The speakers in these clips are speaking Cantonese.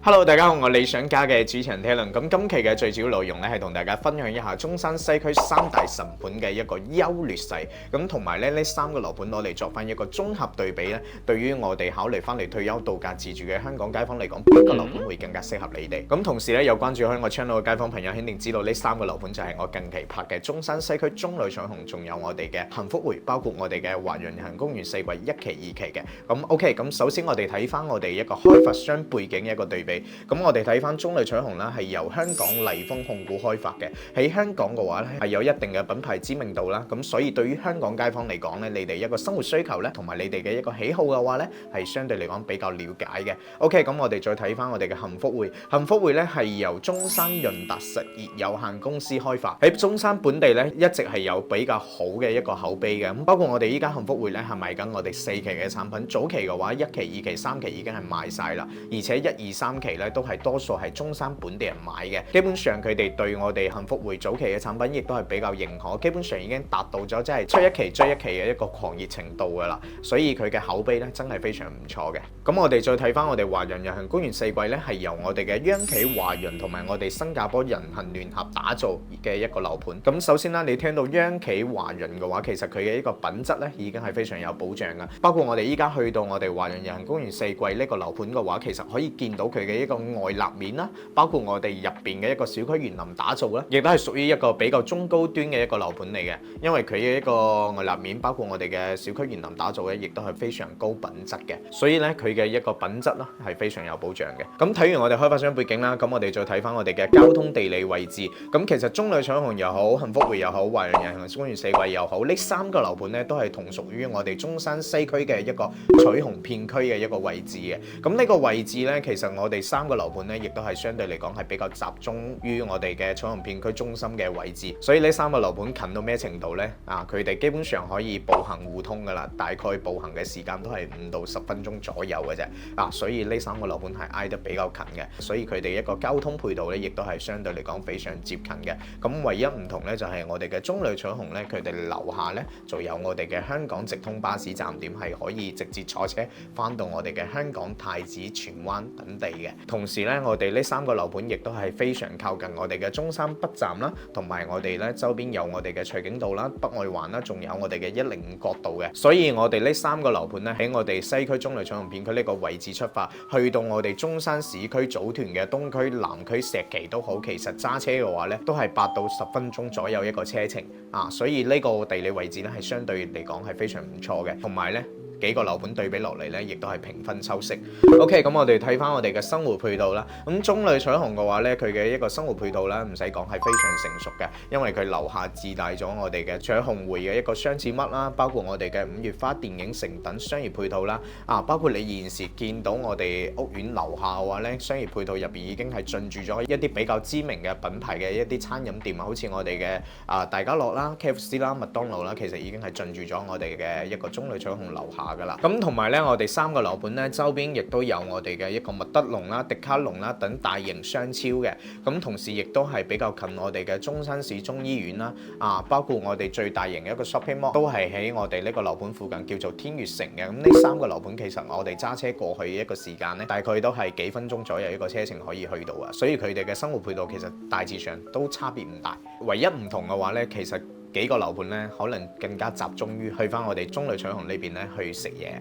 Hello，大家好，我係理想家嘅主持人 Talon。咁今期嘅最主要內容咧，係同大家分享一下中山西區三大神盤嘅一個優劣勢。咁同埋咧，呢三個樓盤攞嚟作翻一個綜合對比咧，對於我哋考慮翻嚟退休度假自住嘅香港街坊嚟講，邊個樓盤會更加適合你哋？咁同時咧，有關注香港 channel 嘅街坊朋友，肯定知道呢三個樓盤就係我近期拍嘅中山西區中旅彩虹，仲有我哋嘅幸福匯，包括我哋嘅華潤人行公園四季1期、2期嘅。咁 OK，咁首先我哋睇翻我哋一個開發商背景嘅一個對比。咁我哋睇翻中旅彩虹啦，係由香港麗豐控股開發嘅。喺香港嘅話咧，係有一定嘅品牌知名度啦。咁所以對於香港街坊嚟講咧，你哋一個生活需求咧，同埋你哋嘅一個喜好嘅話咧，係相對嚟講比較了解嘅。OK，咁我哋再睇翻我哋嘅幸福匯。幸福匯咧係由中山潤達實業有限公司開發，喺中山本地咧一直係有比較好嘅一個口碑嘅。咁包括我哋依家幸福匯咧係賣緊我哋4期嘅產品，早期嘅話1期、2期、3期已經係賣晒啦，而且1、2、3期咧都係多數係中山本地人買嘅，基本上佢哋對我哋幸福匯早期嘅產品亦都係比較認可，基本上已經達到咗即係出一期追一期嘅一個狂熱程度噶啦，所以佢嘅口碑咧真係非常唔錯嘅。咁我哋再睇翻我哋華潤人行公園4季咧，係由我哋嘅央企華潤同埋我哋新加坡人行聯合打造嘅一個樓盤。咁首先啦，你聽到央企華潤嘅話，其實佢嘅一個品質咧已經係非常有保障噶。包括我哋依家去到我哋華潤人行公園4季呢個樓盤嘅話，其實可以見到佢嘅一個外立面啦，包括我哋入邊嘅一個小區園林打造啦，亦都係屬於一個比較中高端嘅一個樓盤嚟嘅。因為佢嘅一個外立面，包括我哋嘅小區園林打造咧，亦都係非常高品質嘅。所以咧，佢嘅一個品質啦係非常有保障嘅。咁睇完我哋開發商背景啦，咁我哋再睇翻我哋嘅交通地理位置。咁其實中旅彩虹又好，幸福匯又好，華潤人行公園4季又好，呢三個樓盤咧都係同屬於我哋中山西區嘅一個彩虹片區嘅一個位置嘅。咁呢個位置咧，其實我哋三個樓盤咧，亦都係相對嚟講係比較集中於我哋嘅彩虹片區中心嘅位置。所以呢三個樓盤近到咩程度咧？佢哋基本上可以步行互通噶啦，大概步行嘅時間都係5到10分鐘左右嘅啫。所以呢三個樓盤係挨得比較近嘅，所以佢哋一個交通配套咧，亦都係相對嚟講非常接近嘅。咁唯一唔同咧，就係我哋嘅中旅彩虹咧，佢哋樓下咧就有我哋嘅香港直通巴士站點，係可以直接坐車翻到我哋嘅香港太子、荃灣等地嘅。同時咧，我哋呢三個樓盤亦都係非常靠近我哋嘅中山北站啦，同埋我哋咧周邊有我哋嘅翠景道啦、北愛環啦，仲有我哋嘅105角道嘅。所以我哋呢三個樓盤咧喺我哋西區中旅彩虹片區呢個位置出發，去到我哋中山市區組團嘅東區、南區、石岐都好，其實揸車嘅話咧都係8到10分鐘左右一個車程所以呢個地理位置咧係相對嚟講係非常唔錯嘅，同埋咧幾個樓盤對比落嚟咧，亦都係平分秋色。OK， 咁我哋睇翻我哋嘅生活配套啦。咁中旅彩虹嘅話咧，佢嘅一個生活配套啦，唔使講係非常成熟嘅，因為佢樓下自帶咗我哋嘅彩虹匯嘅一個雙子嘜啦，包括我哋嘅5月花電影城等商業配套啦。包括你現時見到我哋屋苑樓下嘅話咧，商業配套入邊已經係進駐咗一啲比較知名嘅品牌嘅一啲餐飲店啊，好似我哋嘅大家樂啦、KFC 啦、麥當勞啦，其實已經係進駐咗我哋嘅一個中旅彩虹樓下。咁同埋咧，我哋三個樓盤咧周邊亦都有我哋嘅一個麥德龍啦、迪卡龍啦等大型商超嘅。咁同時亦都係比較近我哋嘅中山市中醫院啦。包括我哋最大型嘅一個 shopping mall 都係喺我哋呢個樓盤附近，叫做天悦城嘅。咁呢三個樓盤其實我哋揸車過去嘅一個時間咧，大概都係幾分鐘左右一個車程可以去到啊。所以佢哋嘅生活配套其實大致上都差別唔大。唯一唔同嘅話咧，其實幾個樓盤咧，可能更加集中於去翻我哋中旅彩虹呢邊咧去食嘢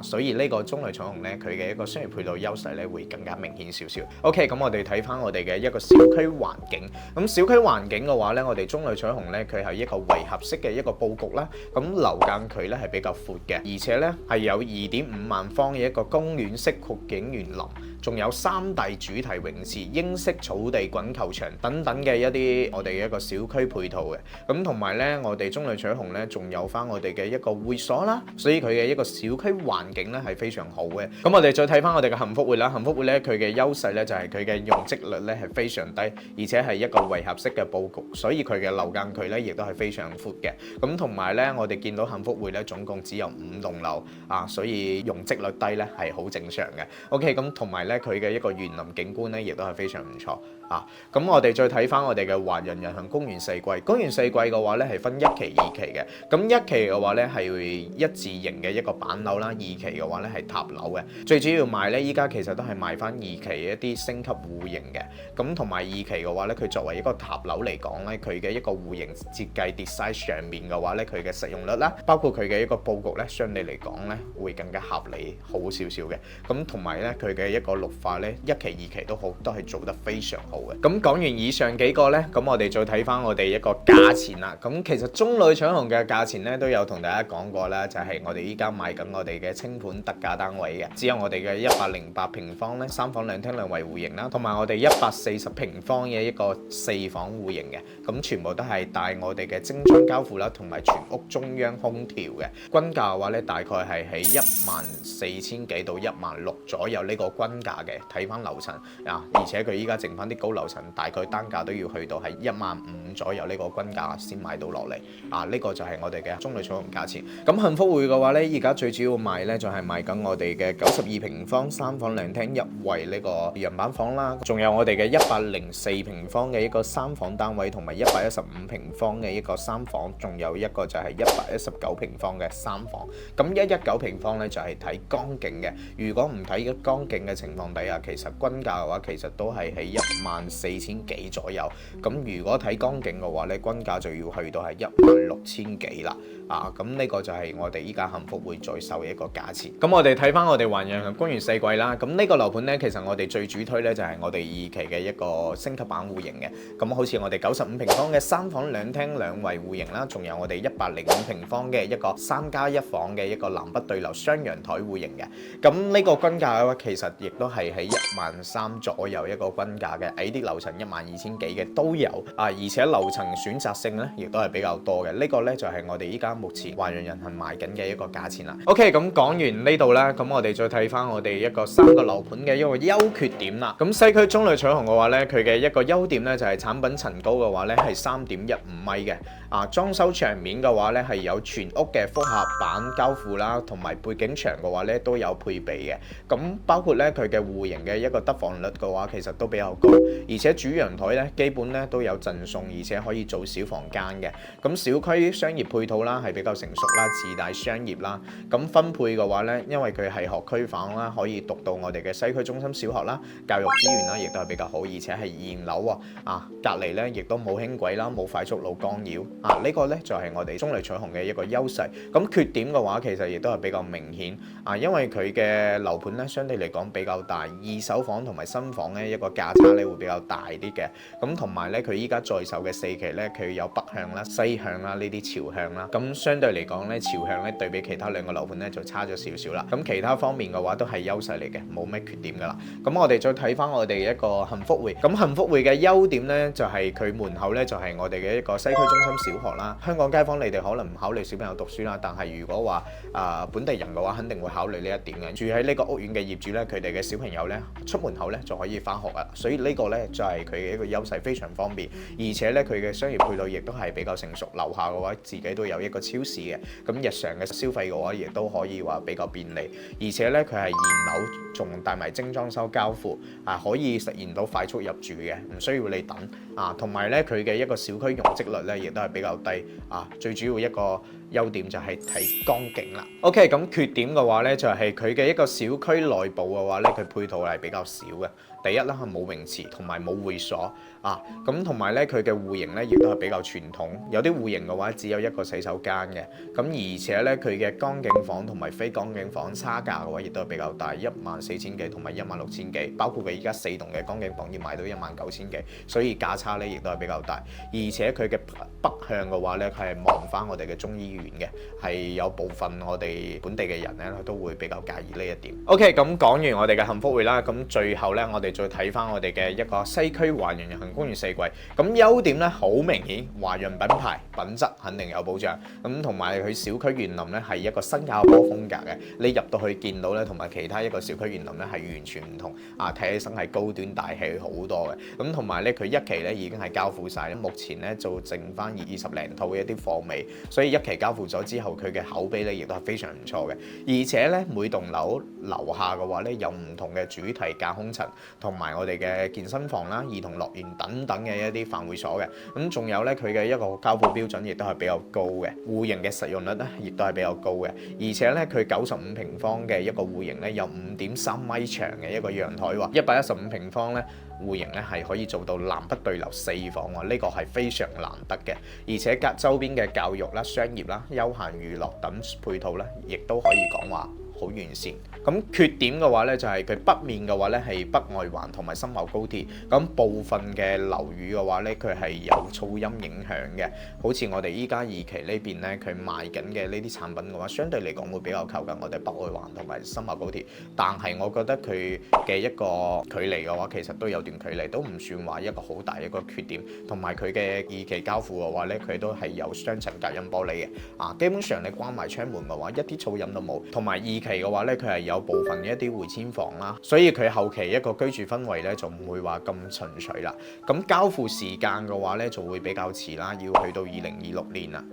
所以呢個中旅彩虹咧，佢嘅一個商業配套優勢咧會更加明顯少少。OK， 咁我哋睇翻我哋嘅一個小區環境。咁小區環境嘅話咧，我哋中旅彩虹咧，佢係一個圍合式嘅一個佈局啦。咁樓間距咧係比較闊嘅，而且咧係有2.5萬方嘅一個公園式闊景園林，仲有3大主題泳池、英式草地滾球場等等嘅一啲我哋嘅一個小區配套嘅。咁同埋咧，我哋中旅彩虹咧仲有翻我哋嘅一個會所啦，所以佢嘅一個小區環境咧係非常好嘅。咁我哋再睇翻我哋嘅幸福匯啦，幸福匯咧佢嘅優勢咧就係佢嘅容積率咧係非常低，而且係一個圍合式嘅佈局，所以佢嘅樓間距咧亦都係非常闊嘅。咁同埋咧，我哋見到幸福匯咧總共只有5棟樓所以容積率低咧係好正常嘅。OK， 咁同埋咧佢嘅一個園林景觀咧，亦都係非常唔錯啊。咁我哋再睇翻我哋嘅華人人行公園四季，公園四季嘅話咧係分一期、二期嘅。咁一期嘅話咧係會一字形嘅一個板樓啦，二期嘅話咧係塔樓嘅。最主要賣咧依家其實都係賣翻二期一啲升級戶型嘅。咁同埋二期嘅話咧，佢作為一個塔樓嚟講咧，佢嘅一個戶型設計 design 上面嘅話咧，佢嘅實用率啦，包括佢嘅一個佈局咧，相對嚟講咧會更加合理好少少嘅。咁同埋咧佢嘅一個綠化咧，一期、二期都好，都係做得非常好嘅。咁講完以上幾個咧，咁我哋再睇翻我哋一個價錢啦。咁其實中旅搶紅嘅價錢咧都有同大家講過啦，就係我哋依家賣緊我哋嘅清盤特價單位嘅，只有我哋嘅108平方咧3房2廳2衛戶型啦，同埋我哋140平方嘅一個4房戶型嘅，咁全部都係帶我哋嘅精裝交付啦，同埋全屋中央空調嘅。均價嘅話咧，大概係喺14000幾到16000左右呢個均價嘅。睇翻樓層啊，而且佢依家剩翻啲高樓層，大概單價都要去到係15000左右呢個均價先買到落嚟啊。呢個就係我哋嘅中旅搶紅價錢。咁幸福會嘅話咧，而家最主要賣咧就係賣緊我哋嘅92平方3房2廳1衛呢個樣板房啦，仲有我哋嘅104平方嘅一個3房單位，同埋115平方嘅一個3房，仲有一個就係119平方嘅3房。咁119平方咧就係睇江景嘅，如果唔睇江景嘅情況底下，其實均價嘅話其實都係喺14000幾左右。咁如果睇江景嘅話咧，均價就要去到係16000幾啦。啊，咁呢個就係我哋依家幸福會再售嘅一個價錢。咁我哋睇翻我哋華人人行公園四季啦。咁呢個樓盤咧，其實我哋最主推咧就係我哋2期嘅一個升級版戶型嘅。咁好似我哋95平方嘅3房2廳2衛戶型啦，仲有我哋105平方嘅一個3+1房嘅一個南北對流雙陽台戶型嘅。咁呢個均價嘅話，其實亦都係喺13000左右一個均價嘅，矮啲樓層12000幾嘅都有啊，而且樓層選擇性咧亦都係比較多嘅。呢個咧就係我哋依家目前華人人行賣緊嘅一個價錢啦。OK， 咁講完呢度啦，咁我哋再睇翻我哋一個3個樓盤嘅一個優缺點啦。咁西區中旅搶紅嘅話咧，佢嘅一個優點咧就係產品層高嘅話咧係3.15米嘅。啊，裝修牆面嘅話咧係有全屋嘅複合板交付啦，同埋背景牆嘅話咧都有配備嘅。咁包括咧佢嘅戶型嘅一個得房率嘅話，其實都比較高，而且主陽台咧基本咧都有贈送，而且可以做小房間嘅。咁小區商業配套啦係比較成熟啦，自帶商業啦。咁分配嘅話咧，因為佢係學區房啦，可以讀到我哋嘅西區中心小學啦，教育資源啦亦都係比較好，而且係現樓喎。啊，隔離咧亦都冇輕軌啦，冇快速路干擾。啊，呢個咧就係我哋中旅搶紅嘅一個優勢。咁缺點嘅話，其實亦都係比較明顯。啊，因為佢嘅樓盤咧相對嚟講比較大，二手房同埋新房咧一個價差咧會比較大啲嘅。咁同埋咧佢依家在售嘅4期咧，佢有北向啦、西向啦呢啲朝向啦。咁相對嚟講咧，朝向咧對比其他2個樓盤咧就差咗少少啦。咁其他方面嘅話都係優勢嚟嘅，冇咩缺點噶啦。咁我哋再睇翻我哋一個幸福會。咁幸福會嘅優點咧就係佢門口咧就係我哋嘅一個西區中心小學啦。香港街坊你哋可能唔考慮小朋友讀書啦，但係如果話本地人嘅話，肯定會考慮呢一點嘅。住喺呢個屋苑嘅業主咧，佢哋嘅小朋友咧出門口咧就可以翻學啦。所以呢個咧就係佢嘅一個優勢，非常方便。而且咧佢嘅商業配套亦都係比較成熟，樓下嘅話自己都有一個超市嘅。咁日常嘅消費嘅話，亦都可以話比較便利。而且咧佢係現樓，仲帶埋精裝修交付啊，可以實現到快速入住嘅，唔需要你等啊。同埋咧佢嘅一個小區容積率咧亦都係比較低啊。最主要一個優點就係睇江景啦。OK， 咁缺點嘅話咧就係佢嘅一個小區內部嘅話咧，佢配套係比較少嘅。第一啦係冇泳池同埋冇會所啊，咁同埋咧佢嘅戶型咧亦都係比較傳統，有啲戶型嘅話只有一個洗手間嘅。咁而且咧佢嘅江景房同埋非江景房差價嘅話亦都係比較大，14000幾同埋16000幾，包括佢依家4棟嘅江景房要賣到19000幾，所以價差咧亦都係比較大。而且佢嘅北向嘅話咧係望翻我哋嘅中醫院嘅，係有部分我哋本地嘅人咧都會比較介意呢一點。OK， 咁講完我哋嘅幸福會啦，咁最後咧我哋再睇翻我哋嘅一個西區華人人行公園四季。咁優點咧好明顯，華人品牌品質肯定有保障。咁同埋佢小區園林咧係一個新加坡風格嘅，你入到去見到咧同埋其他一個小區園林咧係完全唔同啊，睇起身係高端大氣好多嘅。咁同埋咧佢1期咧已經係交付晒，目前咧就剩翻20零套嘅一啲貨尾，所以一期交付咗之後，佢嘅口碑咧亦都係非常唔錯嘅。而且咧每棟樓樓下嘅話咧有唔同嘅主題架空層，同埋我哋嘅健身房啦、兒童樂園等等嘅一啲飯會所嘅。咁仲有咧佢嘅一個交付標準亦都係比較高嘅，戶型嘅實用率咧亦都係比較高嘅。而且咧佢95平方嘅一個戶型咧有5.3米長嘅一個陽台喎，115平方咧戶型咧係可以做到南北對流4房喎，呢個係非常難得嘅。而且隔周邊嘅教育啦、商業啦、休閒娛樂等配套咧，亦都可以講話好完善。咁缺點嘅話咧，就係佢北面嘅話咧係北外環同埋深茂高鐵，咁部分嘅樓宇嘅話咧，佢係有噪音影響嘅。好似我哋依家2期呢邊咧，佢賣緊嘅呢啲產品嘅話，相對嚟講會比較靠近我哋北外環同埋深茂高鐵。但係我覺得佢嘅一個距離嘅話，其實都有段距離，都唔算話一個好大一個缺點。同埋佢嘅2期交付嘅話咧，佢都係有雙層隔音玻璃嘅。基本上你關埋窗門嘅話，一啲噪音都冇。同埋2期嘅話咧，佢係有部分嘅一啲回遷房啦，所以佢後期一個居住氛圍咧就唔會話咁純粹啦。咁交付時間嘅話咧就會比較遲啦，要去到2026年啦。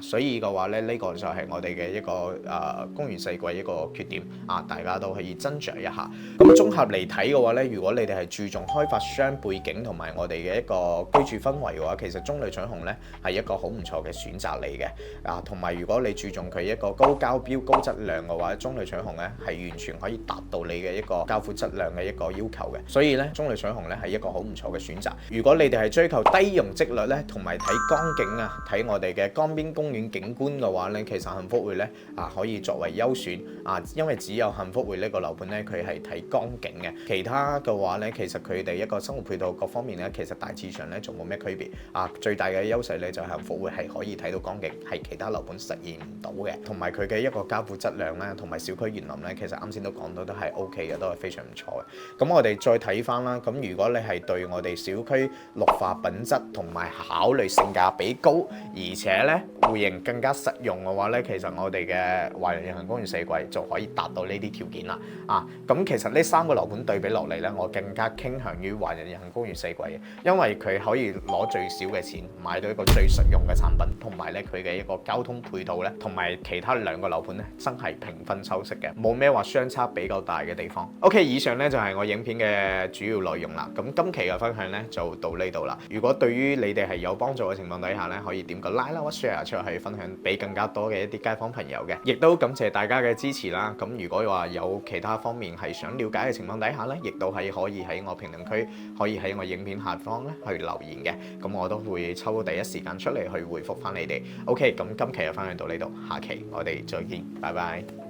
所以嘅話咧，呢個就係我哋嘅一個公園四季一個缺點大家都可以斟酌一下。咁綜合嚟睇嘅話咧，如果你哋係注重開發商背景同埋我哋嘅一個居住氛圍嘅話，其實中旅彩虹咧係一個好唔錯嘅選擇嚟嘅。同埋如果你注重佢一個高交標、高質量嘅話，中旅彩虹咧係完全可以達到你嘅一個交付質量嘅一個要求嘅。所以咧，中旅彩虹咧係一個好唔錯嘅選擇。如果你哋係追求低容積率咧，同埋睇江景睇我哋嘅江邊公園景觀嘅話咧，其實幸福匯咧可以作為優選因為只有幸福匯呢個樓盤咧，佢係睇江景嘅，其他嘅話咧，其實佢哋一個生活配套各方面咧，其實大致上咧仲冇咩區別最大嘅優勢咧就係幸福匯係可以睇到江景，係其他樓盤實現唔到嘅，同埋佢嘅一個交付質量咧，同埋小區園林咧，其實啱先都講到都係 OK 嘅，都係非常唔錯嘅。咁我哋再睇翻啦，咁如果你係對我哋小區綠化品質同埋考慮性價比高，而且咧戶型更加實用嘅話咧，其實我哋嘅華人夜行公園四季就可以達到呢啲條件啦。咁其實呢3個樓盤對比落嚟咧，我更加傾向於華人夜行公園四季嘅，因為佢可以攞最少嘅錢買到一個最實用嘅產品，同埋咧佢嘅一個交通配套咧，同埋其他2個樓盤咧真係平分秋色嘅，冇咩話相差比較大嘅地方。OK， 以上咧就係我影片嘅主要內容啦。咁今期嘅分享咧就到呢度啦。如果對於你哋係有幫助嘅情況底下咧，可以點個 like 啦，或 share 出去分享俾更加多嘅一啲街坊朋友嘅，亦都感謝大家嘅支持啦。咁如果話有其他方面係想了解嘅情況底下咧，亦都係可以喺我評論區，可以喺我影片下方咧去留言嘅，咁我都會抽第一時間出嚟去回覆翻你哋。OK，咁今期就分享到呢度，下期我哋再見，拜拜。